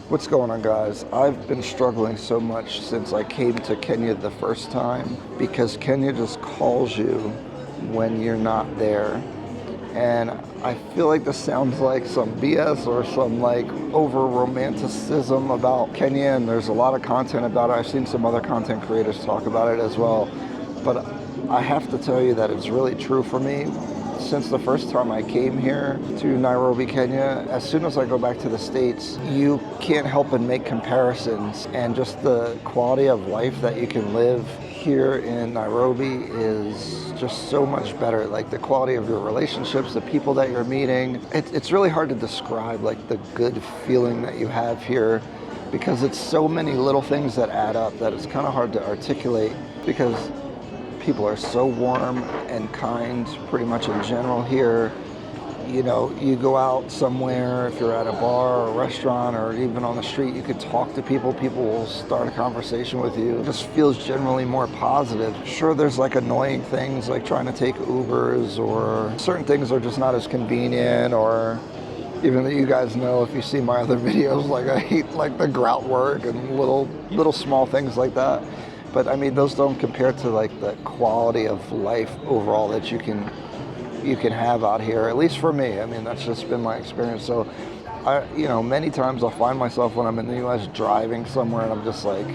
What's going on, guys? I've been struggling so much since I came to Kenya the first time because Kenya just calls you when you're not there. And I feel like this sounds like some BS or some like over romanticism about Kenya, and there's a lot of content about it. I've seen some other content creators talk about it as well. But I have to tell you that it's really true for me. Since the first time I came here to Nairobi, Kenya, as soon as I go back to the States, you can't help but make comparisons, and just the quality of life that you can live here in Nairobi is just so much better. Like the quality of your relationships, the people that you're meeting, it's really hard to describe like the good feeling that you have here, because it's so many little things that add up that it's kind of hard to articulate, because people are so warm and kind pretty much in general here. You know, you go out somewhere, if you're at a bar or a restaurant or even on the street, you could talk to people. People will start a conversation with you. It just feels generally more positive. Sure, there's like annoying things like trying to take Ubers, or certain things are just not as convenient, or even that you guys know if you see my other videos, like I hate like the grout work and little small things like that. But I mean, those don't compare to like the quality of life overall that you can have out here, at least for me. I mean, that's just been my experience. So many times I'll find myself when I'm in the US driving somewhere and I'm just like,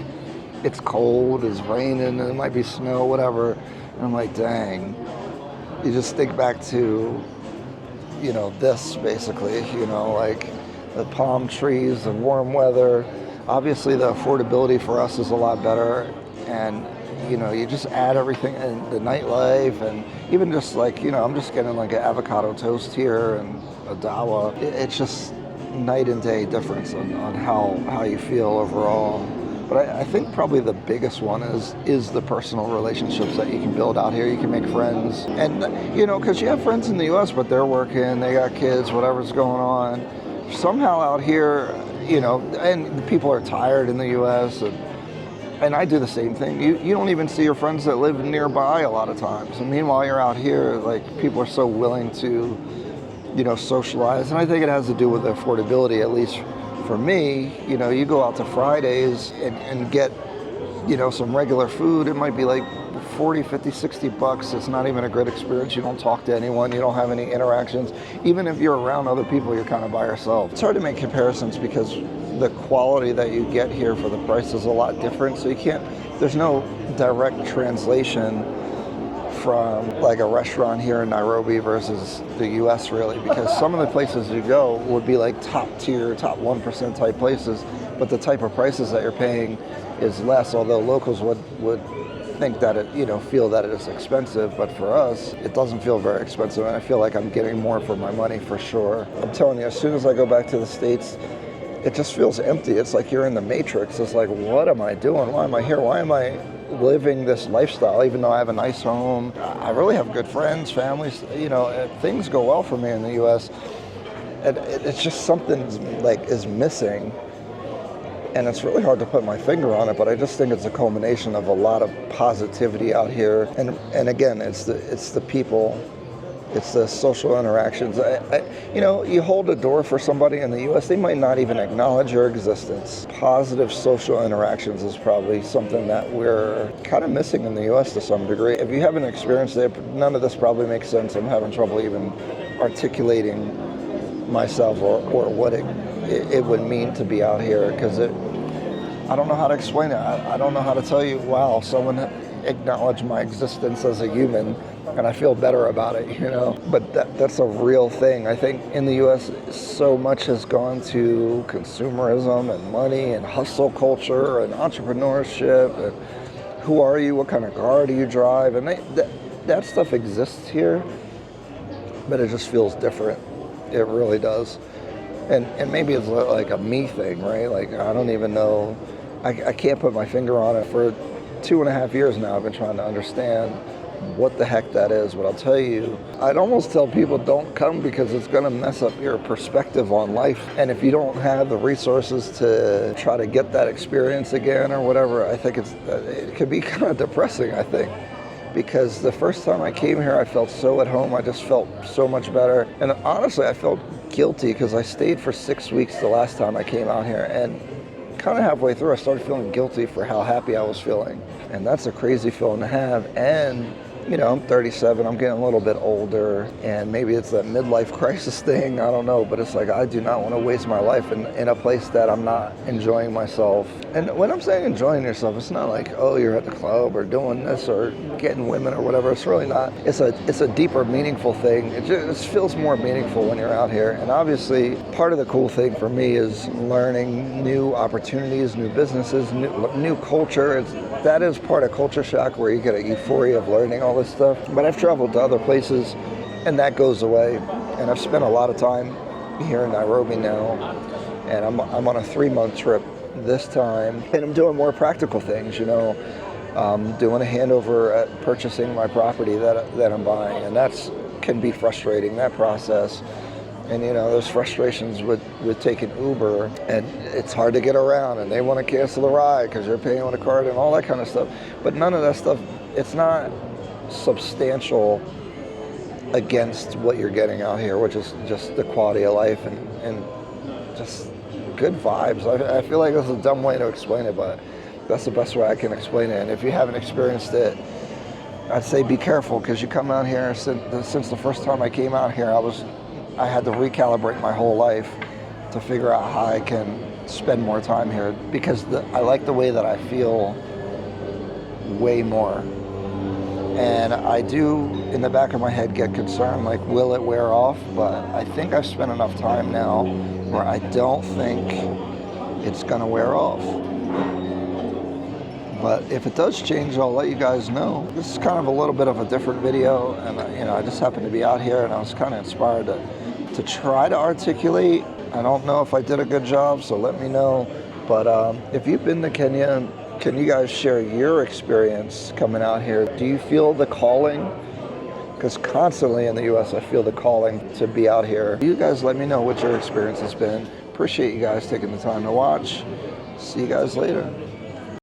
it's cold, it's raining, and it might be snow, whatever. And I'm like, dang, you just think back to, this basically, like the palm trees, the warm weather. Obviously the affordability for us is a lot better. And you just add everything, and the nightlife, and even just like, I'm just getting like an avocado toast here and a dawa. It's just night and day difference on how you feel overall. But I think probably the biggest one is the personal relationships that you can build out here. You can make friends, and because you have friends in the US, but they're working, they got kids, whatever's going on. Somehow out here, and people are tired in the US, and I do the same thing. You don't even see your friends that live nearby a lot of times. And meanwhile, you're out here, like people are so willing to, socialize. And I think it has to do with affordability, at least for me. You go out to Fridays and get, some regular food. It might be like 40, 50, 60 bucks. It's not even a great experience. You don't talk to anyone. You don't have any interactions. Even if you're around other people, you're kind of by yourself. It's hard to make comparisons because the quality that you get here for the price is a lot different. So there's no direct translation from like a restaurant here in Nairobi versus the US really, because some of the places you go would be like top tier, top 1% type places, but the type of prices that you're paying is less, although locals would think that feel that it is expensive, but for us, it doesn't feel very expensive, and I feel like I'm getting more for my money for sure. I'm telling you, as soon as I go back to the States, it just feels empty. It's like you're in the Matrix. It's like, what am I doing? Why am I here? Why am I living this lifestyle, even though I have a nice home? I really have good friends, families, things go well for me in the US. And it's just something like is missing. And it's really hard to put my finger on it, but I just think it's a culmination of a lot of positivity out here. And again, it's the people. It's the social interactions. You hold a door for somebody in the U.S., they might not even acknowledge your existence. Positive social interactions is probably something that we're kind of missing in the U.S. to some degree. If you haven't experienced it, none of this probably makes sense. I'm having trouble even articulating myself or what it would mean to be out here, because I don't know how to explain it. I don't know how to tell you, wow, someone acknowledged my existence as a human, and I feel better about it, But that's a real thing. I think in the U.S. so much has gone to consumerism and money and hustle culture and entrepreneurship and who are you, what kind of car do you drive, and that stuff exists here, but it just feels different. It really does. And maybe it's like a me thing, right? Like, I don't even know. I can't put my finger on it. For 2.5 years now, I've been trying to understand what the heck that is. But I'll tell you, I'd almost tell people don't come, because it's going to mess up your perspective on life. And if you don't have the resources to try to get that experience again or whatever, I think it could be kind of depressing, I think. because the first time I came here, I felt so at home. I just felt so much better. And honestly, I felt guilty because I stayed for 6 weeks the last time I came out here. And kind of halfway through, I started feeling guilty for how happy I was feeling. And that's a crazy feeling to have. And you know, I'm 37, I'm getting a little bit older, and maybe it's that midlife crisis thing, I don't know, but it's like I do not want to waste my life in a place that I'm not enjoying myself. And when I'm saying enjoying yourself, it's not like, oh, you're at the club or doing this or getting women or whatever. It's really not. It's a deeper, meaningful thing. It just feels more meaningful when you're out here. And obviously, part of the cool thing for me is learning new opportunities, new businesses, new culture. That is part of Culture Shock, where you get a euphoria of learning all this stuff. But I've traveled to other places and that goes away. And I've spent a lot of time here in Nairobi now, and I'm on a 3-month trip this time, and I'm doing more practical things, you know, doing a handover at purchasing my property that I'm buying, and that's can be frustrating, that process. And you know, there's frustrations with taking Uber, and it's hard to get around, and they want to cancel the ride because you're paying with a card and all that kind of stuff. But none of that stuff, it's not substantial against what you're getting out here, which is just the quality of life and just good vibes. I feel like that's a dumb way to explain it, but that's the best way I can explain it. And if you haven't experienced it, I'd say be careful, because you come out here, since the first time I came out here, I had to recalibrate my whole life to figure out how I can spend more time here, because I like the way that I feel way more. And I do, in the back of my head, get concerned, like, will it wear off? But I think I've spent enough time now where I don't think it's gonna wear off. But if it does change, I'll let you guys know. This is kind of a little bit of a different video, and you know, I just happened to be out here and I was kind of inspired to try to articulate. I don't know if I did a good job, so let me know. But if you've been to Kenya, can you guys share your experience coming out here? Do you feel the calling? Because constantly in the US, I feel the calling to be out here. You guys let me know what your experience has been. Appreciate you guys taking the time to watch. See you guys later.